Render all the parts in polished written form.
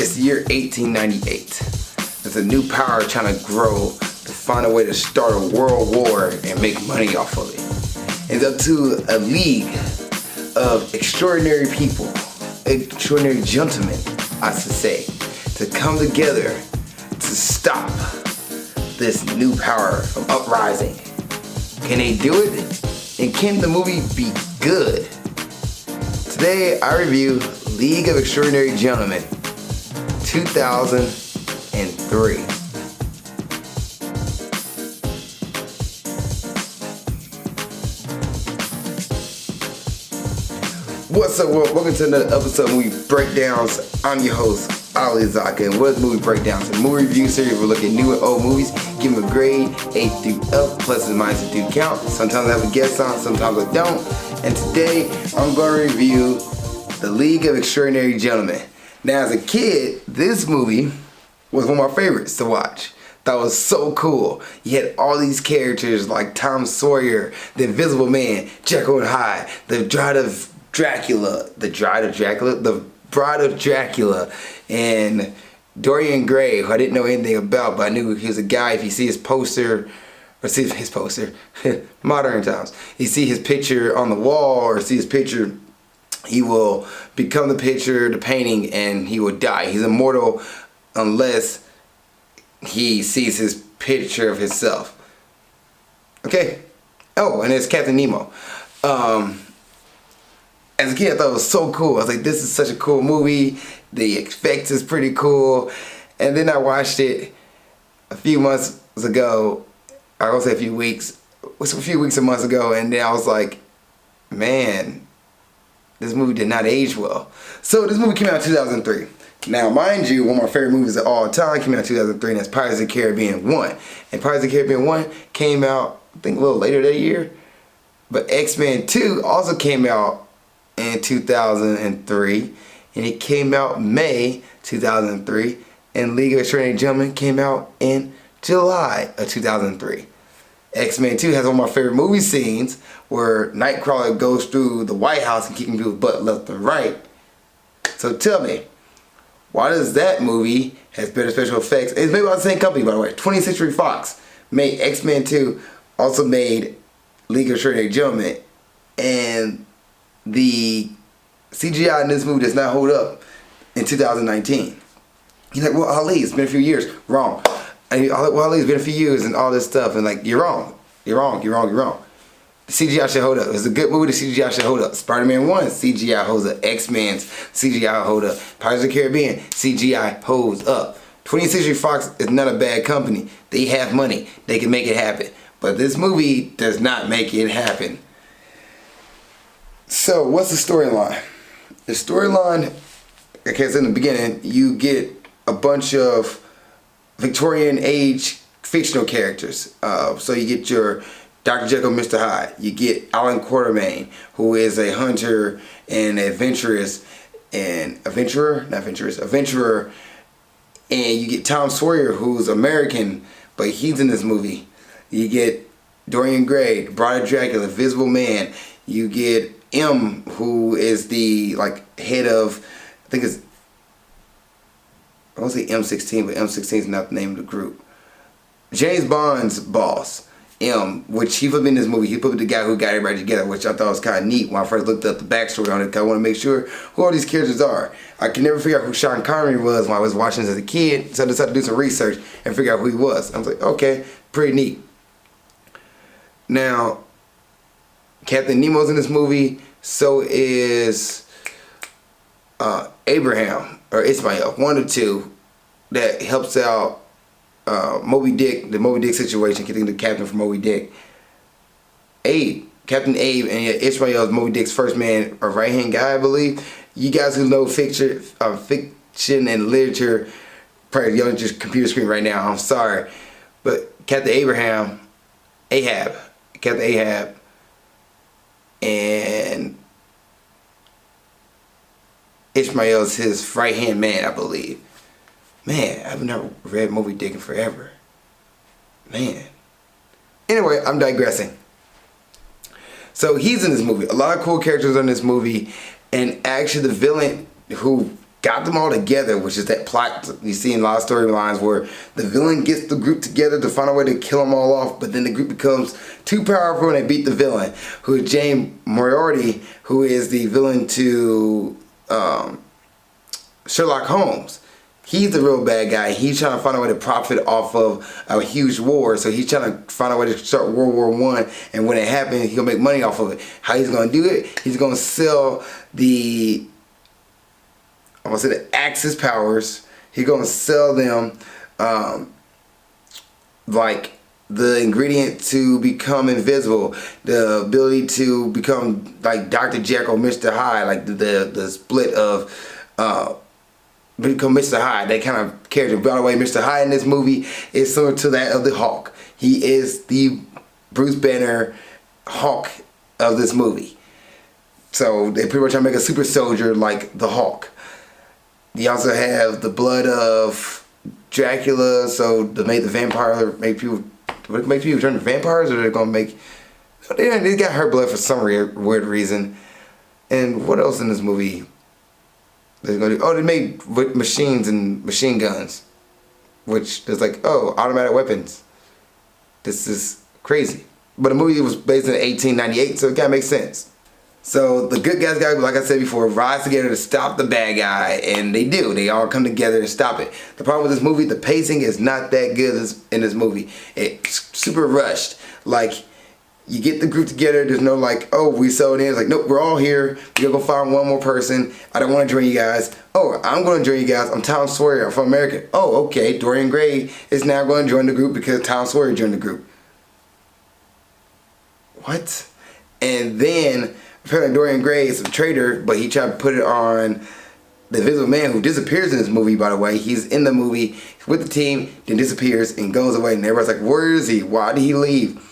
It's the year 1898. There's a new power trying to grow to find a way to start a world war and make money off of it. It's up to a league of extraordinary people, extraordinary gentlemen, I should say, to come together to stop this new power from uprising. Can they do it? And can the movie be good? Today I review League of Extraordinary Gentlemen, 2003. What's up, world? Welcome to another episode of Movie Breakdowns. I'm your host, Zakka, and what is Movie Breakdowns? A movie review series where we look at new and old movies, give them a grade, A through F, pluses and minuses do count. Sometimes I have a guest on, sometimes I don't. And today, I'm going to review The League of Extraordinary Gentlemen. Now, as a kid, this movie was one of my favorites to watch. That was so cool. You had all these characters like Tom Sawyer, the Invisible Man, Jekyll and Hyde, the Bride of Dracula, and Dorian Gray, who I didn't know anything about, but I knew he was a guy. If you see his poster, modern times, you see his picture on the wall or see his picture, he will become the picture, the painting, and he will die. He's immortal unless he sees his picture of himself. Okay. Oh, and it's Captain Nemo. As a kid, I thought it was so cool. I was like, this is such a cool movie. The effects is pretty cool. And then I watched it a few months ago. I won't say a few weeks. It was a few weeks or months ago. And then I was like, man, this movie did not age well. So this movie came out in 2003. Now, mind you, one of my favorite movies of all time came out in 2003, and that's Pirates of the Caribbean 1. And Pirates of the Caribbean 1 came out, I think, a little later that year. But X-Men 2 also came out in 2003, and it came out May 2003, and League of Extraordinary Gentlemen came out in July of 2003. X-Men 2 has one of my favorite movie scenes where Nightcrawler goes through the White House and kicking people's butt left and right. So tell me, why does that movie have better special effects? It's made by the same company, by the way. 20th Century Fox made X-Men 2, also made League of Extraordinary Gentlemen, and the CGI in this movie does not hold up in 2019. You're like, well, Ali, it's been a few years. Wrong. Well, Ali, it's been a few years and all this stuff. And like, you're wrong. You're wrong. The CGI should hold up. It's a good movie. The CGI should hold up. Spider-Man 1, CGI holds up. X-Men's CGI hold up. Pirates of the Caribbean, CGI holds up. 20th Century Fox is not a bad company. They have money. They can make it happen. But this movie does not make it happen. So, what's the storyline? The storyline, okay, so in the beginning, you get a bunch of Victorian age fictional characters. So you get your Dr. Jekyll, Mr. Hyde. You get Alan Quatermain, who is a hunter and adventurer. And you get Tom Sawyer, who's American, but he's in this movie. You get Dorian Gray, Bride of Dracula, Invisible Man. You get M, who is the head of, I think it's, I won't say M16, but M16 is not the name of the group. James Bond's boss, M, which he put in this movie. He put the guy who got everybody together, which I thought was kind of neat when I first looked up the backstory on it, because I want to make sure who all these characters are. I could never figure out who Sean Connery was when I was watching this as a kid, so I decided to do some research and figure out who he was. I was like, okay, pretty neat. Now, Captain Nemo's in this movie, so is Abraham, or Ismail, one or two, that helps out Moby Dick, the Moby Dick situation, getting the captain from Moby Dick. Captain Abe, and Ismail is Moby Dick's first man, or right-hand guy, I believe. You guys who know fiction and literature, probably yelling at your computer screen right now, I'm sorry. But Captain Ahab, and Ishmael's his right-hand man, I believe. Man, I've never read Moby Dick in forever. Man. Anyway, I'm digressing. So he's in this movie. A lot of cool characters in this movie. And actually the villain who got them all together, which is that plot you see in a lot of storylines where the villain gets the group together to find a way to kill them all off, but then the group becomes too powerful and they beat the villain, who is James Moriarty, who is the villain to Sherlock Holmes. He's the real bad guy. He's trying to find a way to profit off of a huge war. So he's trying to find a way to start World War I. And when it happens, he'll make money off of it. How he's going to do it? He's going to sell the Axis powers. He's going to sell them like the ingredient to become invisible, the ability to become like Dr. Jekyll, Mr. Hyde, like the split of become Mr. Hyde, that kind of character. By the way, Mr. Hyde in this movie is similar to that of the Hulk. He is the Bruce Banner Hulk of this movie. So they pretty much try to make a super soldier like the Hulk. You also have the blood of Dracula, so to make the vampire, make people turn to vampires, or they're gonna make. They got her blood for some weird reason. And what else in this movie? They're gonna do, they made machines and machine guns, which is like, automatic weapons. This is crazy. But the movie was based in 1898, so it kind of makes sense. So the good guys got, like I said before, rise together to stop the bad guy, and they do. They all come together to stop it. The problem with this movie, the pacing is not that good in this movie. It's super rushed. Like, you get the group together, there's no like, we sold in. It's like, nope, we're all here. We're gonna go find one more person. I don't want to join you guys. I'm going to join you guys. I'm Tom Sawyer. I'm from America. Okay, Dorian Gray is now going to join the group because Tom Sawyer joined the group. What? And then, apparently Dorian Gray is a traitor, but he tried to put it on the Invisible Man, who disappears in this movie, by the way. He's in the movie with the team, then disappears and goes away. And everybody's like, where is he? Why did he leave?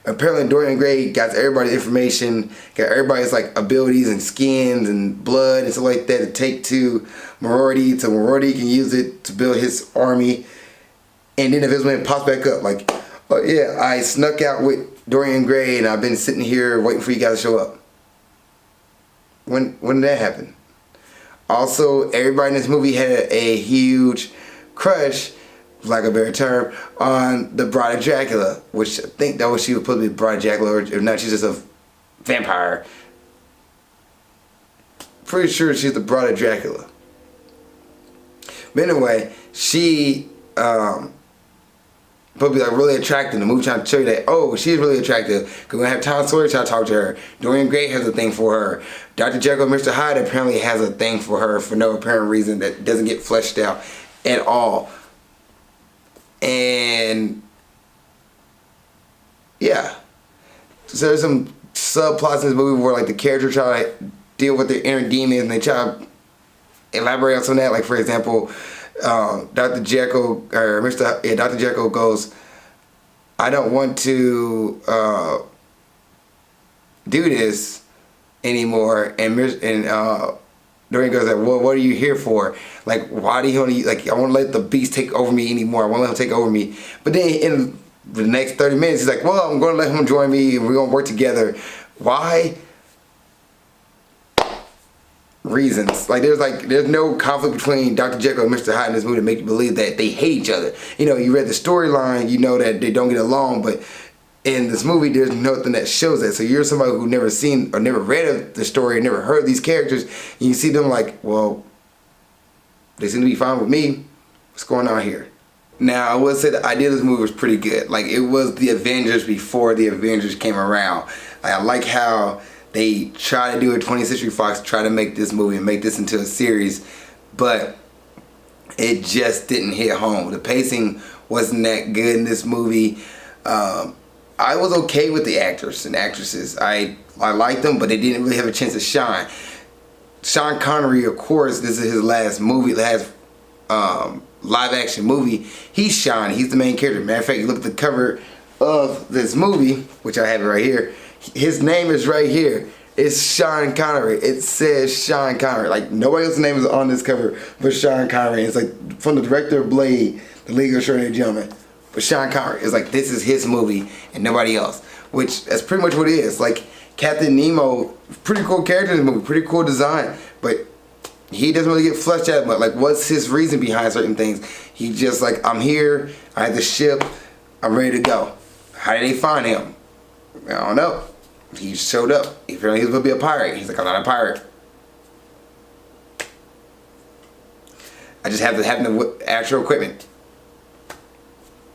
Apparently Dorian Gray got everybody's information, got everybody's like abilities and skins and blood and stuff like that to take to Moriarty, so Moriarty can use it to build his army. And then the Invisible Man pops back up like, I snuck out with Dorian Gray and I've been sitting here waiting for you guys to show up. When did that happen? Also, everybody in this movie had a huge crush, for lack of a better term, on the Bride of Dracula, which I think that was she was supposed to be Bride of Dracula, or if not, she's just a vampire. Pretty sure she's the Bride of Dracula. But anyway, she supposed to be like really attractive. The movie trying to show you that, she's really attractive. Because we're going to have Tom Sawyer try to talk to her. Dorian Gray has a thing for her. Dr. Jekyll and Mr. Hyde apparently has a thing for her for no apparent reason that doesn't get fleshed out at all. And yeah. So there's some subplots in this movie where like the characters try to deal with their inner demons and they try to elaborate on some of that. Like for example, Dr. Jekyll Dr. Jekyll goes, I don't want to do this anymore, and Dorian goes like, well, what are you here for? Like, why do you want to, like, I want to let the beast take over me anymore. I want to let him take over me. But then in the next 30 minutes, he's like, well, I'm going to let him join me and we're going to work together. Why? Reasons. There's no conflict between Dr. Jekyll and Mr. Hyde in this movie to make you believe that they hate each other. You know, you read the storyline, you know that they don't get along, but in this movie, there's nothing that shows that. So you're somebody who never seen or never read the story or never heard these characters, and you see them like, well, they seem to be fine with me. What's going on here? Now, I would say the idea of this movie was pretty good. Like, it was the Avengers before the Avengers came around. Like, I like how they try to do it. 20th Century Fox try to make this movie and make this into a series, but it just didn't hit home. The pacing wasn't that good in this movie. I was okay with the actors and actresses. I liked them, but they didn't really have a chance to shine. Sean Connery, of course, this is his last live action movie. He's shined. He's the main character. Matter of fact, you look at the cover of this movie, which I have it right here. His name is right here. It's Sean Connery. It says Sean Connery. Like, nobody else's name is on this cover but Sean Connery. It's like from the director of Blade, The League of Extraordinary Gentlemen. But Sean Connery is like, this is his movie and nobody else. Which, that's pretty much what it is. Like, Captain Nemo, pretty cool character in the movie, pretty cool design. But he doesn't really get fleshed out much. Like, what's his reason behind certain things? He just like, I'm here, I have the ship, I'm ready to go. How did they find him? I don't know. He showed up. Apparently he was going to be a pirate. He's like, I'm not a pirate. I just have to have the actual equipment.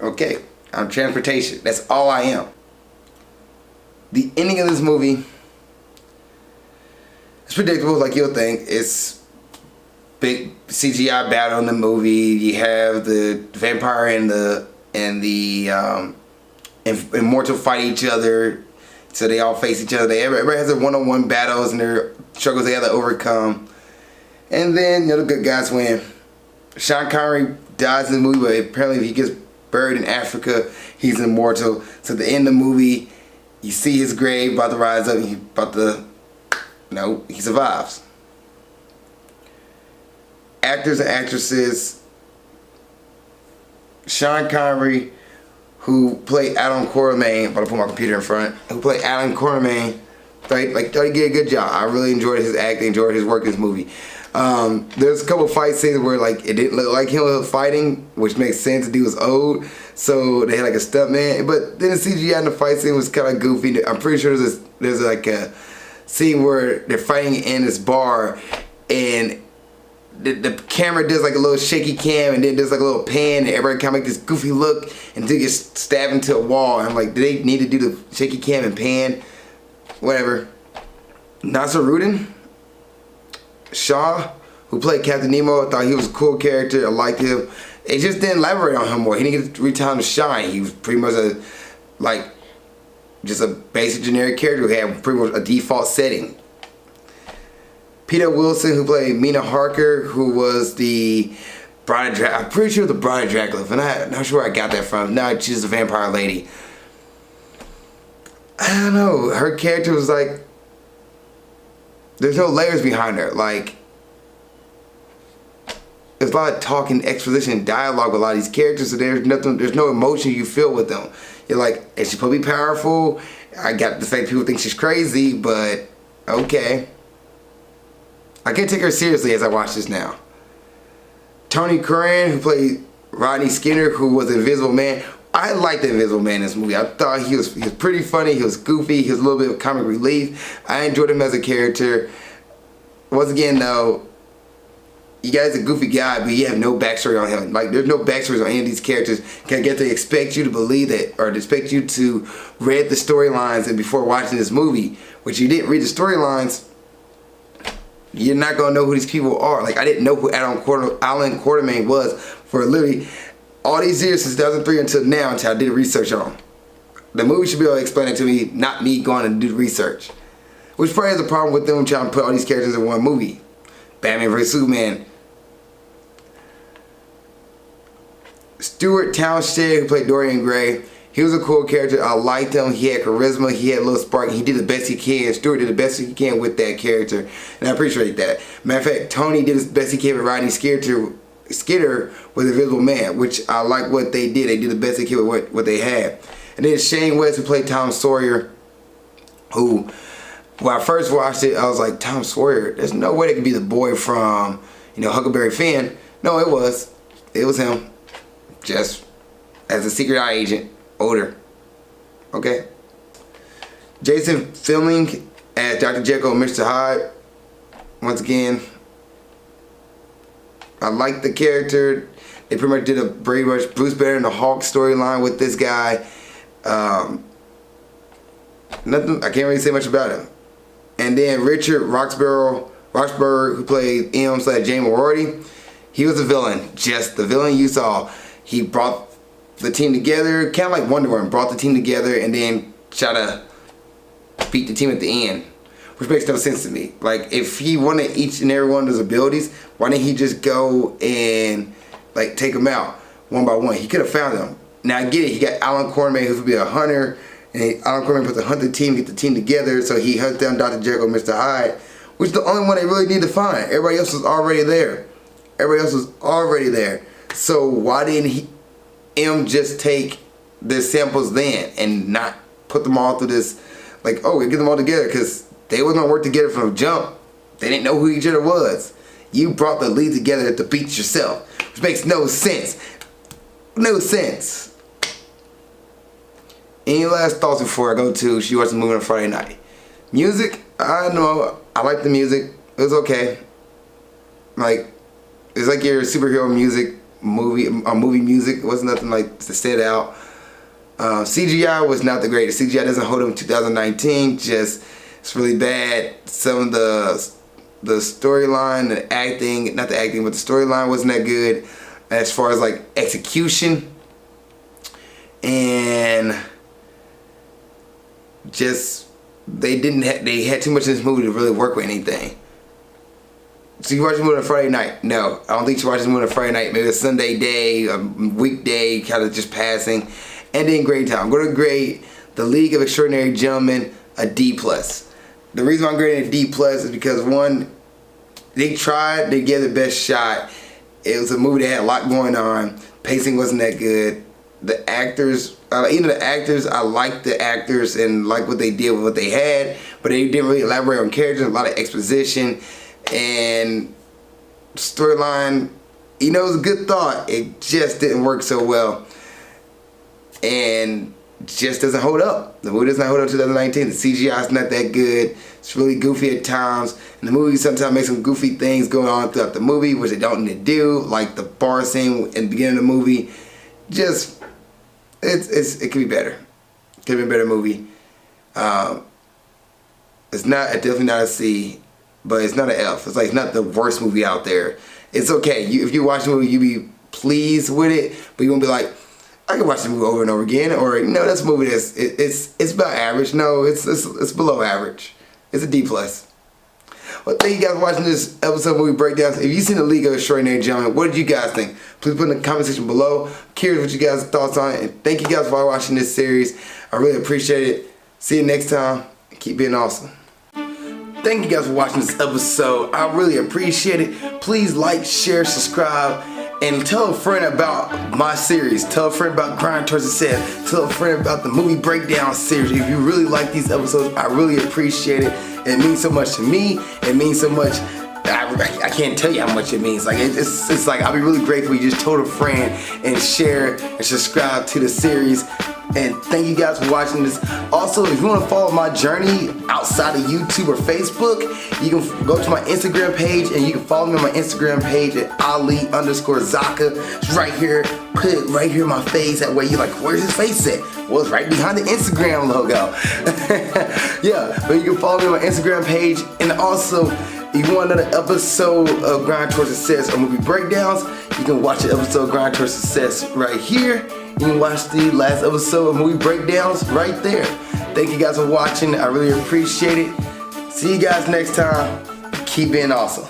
Okay, I'm transportation. That's all I am. The ending of this movie, it's predictable, like you'll think. It's big CGI battle in the movie. You have the vampire and the immortal fight each other, so they all face each other. Everybody has their one-on-one battles and their struggles they have to overcome. And then, you know, the good guys win. Sean Connery dies in the movie, but apparently if he gets buried in Africa, he's immortal. So at the end of the movie, you see his grave about to rise up, and he about to, no, he survives. Actors and actresses, Sean Connery, who played Alan Quartermain, I'm about to put my computer in front, who played Alan Quartermain, thought he did a good job. I really enjoyed his acting, enjoyed his work in this movie. There's a couple fight scenes where like it didn't look like him was fighting, which makes sense. The dude was old, so they had like a stuntman. But then the CGI in the fight scene was kind of goofy. I'm pretty sure there's like a scene where they're fighting in this bar, and the camera does like a little shaky cam, and then there's like a little pan, and everybody kind of make this goofy look, and dude gets stabbed into a wall. And I'm like, do they need to do the shaky cam and pan? Whatever. Nasser Rudin, Shaw, who played Captain Nemo, I thought he was a cool character. I liked him. It just didn't elaborate on him more. He didn't get time to shine. He was pretty much just a basic generic character who had pretty much a default setting. Peter Wilson, who played Mina Harker, who was the Bride of Dracula. I'm pretty sure the Bride of Dracula, and I'm not sure where I got that from. No, she's a vampire lady. I don't know. Her character was like, there's no layers behind her. Like, there's a lot of talking, exposition, dialogue with a lot of these characters, so there's no emotion you feel with them. You're like, is she supposed to be powerful? I got the fact people think she's crazy, but okay. I can't take her seriously as I watch this now. Tony Curran, who played Rodney Skinner, who was the Invisible Man. I liked the Invisible Man in this movie. I thought he was pretty funny. He was goofy. He was a little bit of comic relief. I enjoyed him as a character. Once again, though, you guys a goofy guy, but you have no backstory on him. Like, there's no backstories on any of these characters. Can I get to expect you to believe that, or to expect you to read the storylines and before watching this movie, which you didn't read the storylines, you're not gonna know who these people are. Like, I didn't know who Alan Quartermain was for literally all these years since 2003 until now, until I did research on him. The movie should be able to explain it to me, not me going and do the research. Which probably has a problem with them trying to put all these characters in one movie. Batman vs Superman. Stuart Townshend, who played Dorian Gray, he was a cool character. I liked him. He had charisma. He had a little spark. He did the best he can. Stuart did the best he can with that character, and I appreciate that. Matter of fact, Tony did the best he can with Rodney Skinner with Invisible Man, which I like what they did. They did the best they could with what they had. And then Shane West, who played Tom Sawyer, who, when I first watched it, I was like, Tom Sawyer, there's no way that could be the boy from, Huckleberry Finn. No, it was him, just as a secret eye agent, older. Okay. Jason Fleming as Dr. Jekyll and Mr. Hyde. Once again, I like the character. They pretty much did a pretty much Bruce Banner and the Hulk storyline with this guy. Nothing. I can't really say much about him. And then Richard Roxburgh, who played M/Jamie Rorty, he was a villain. Just the villain you saw. He brought the team together, kind of like Wonder Woman, brought the team together and then try to beat the team at the end. Which makes no sense to me. Like, if he wanted each and every one of those abilities, why didn't he just go and like take them out one by one? He could have found them. Now I get it. He got Alan Quartermain, who would be a hunter, and Alan Quartermain put the hunter team, get the team together, so he hunts down Dr. Jekyll and Mr. Hyde, which is the only one they really need to find. Everybody else was already there. So why didn't M just take the samples then and not put them all through this, like, oh, we get them all together, because they were going to work together from the jump. They didn't know who each other was. You brought the lead together to beat yourself, which makes no sense. No sense. Any last thoughts before I go to she watched the movie on Friday night? Music, I know, I like the music. It was okay. Like, it's like your superhero music movie music. It wasn't nothing like to stand out. CGI was not the greatest. CGI doesn't hold up in 2019. Just, it's really bad. Some of the storyline, the acting, not the acting, but the storyline wasn't that good as far as like execution. And just, they had too much in this movie to really work with anything. So you watch the movie on a Friday night? No, I don't think she watches the movie on a Friday night. Maybe a Sunday day, a weekday, kind of just passing. And then grade time. I'm going to grade The League of Extraordinary Gentlemen a D+. The reason why I'm grading a D+ is because, one, they tried, they gave their best shot. It was a movie that had a lot going on. Pacing wasn't that good. The actors, even the actors, I liked the actors and liked what they did with what they had, but they didn't really elaborate on characters. A lot of exposition and storyline. You know, it was a good thought. It just didn't work so well, and just doesn't hold up. The movie doesn't hold up 2019. The CGI is not that good. It's really goofy at times, and the movie sometimes makes some goofy things going on throughout the movie, which they don't need to do, like the bar scene in the beginning of the movie. Just, it could be better. It could be a better movie. It's definitely not a C, but it's not an F. It's like, it's not the worst movie out there. It's okay. If you watch the movie, you be pleased with it, but you won't be like, I can watch the movie over and over again, or no, that's a movie that's it's about average. No, it's below average. It's a D+. Well, thank you guys for watching this episode of Movie Breakdowns. If you've seen The League of Extraordinary Gentlemen, what did you guys think? Please put in the comment section below. I'm curious what you guys' thoughts on it, and thank you guys for watching this series. I really appreciate it. See you next time, and keep being awesome. Thank you guys for watching this episode. I really appreciate it. Please like, share, subscribe, and tell a friend about my series. Tell a friend about Grind Towards Success. Tell a friend about the Movie Breakdown series. If you really like these episodes, I really appreciate it. It means so much to me. It means so much. I can't tell you how much it means. Like, it's like, I'll be really grateful you just told a friend and share and subscribe to the series. And thank you guys for watching this. Also, if you want to follow my journey outside of YouTube or Facebook, you can go to my Instagram page, and you can follow me on my Instagram page at Ali_Zakka. It's right here. Put it right here in my face. That way you're like, where's his face at? Well, it's right behind the Instagram logo. Yeah, but you can follow me on my Instagram page. And also, if you want another episode of Grind Towards Success or Movie Breakdowns, you can watch the episode of Grind Towards Success right here. You can watch the last episode of Movie Breakdowns right there. Thank you guys for watching. I really appreciate it. See you guys next time. Keep being awesome.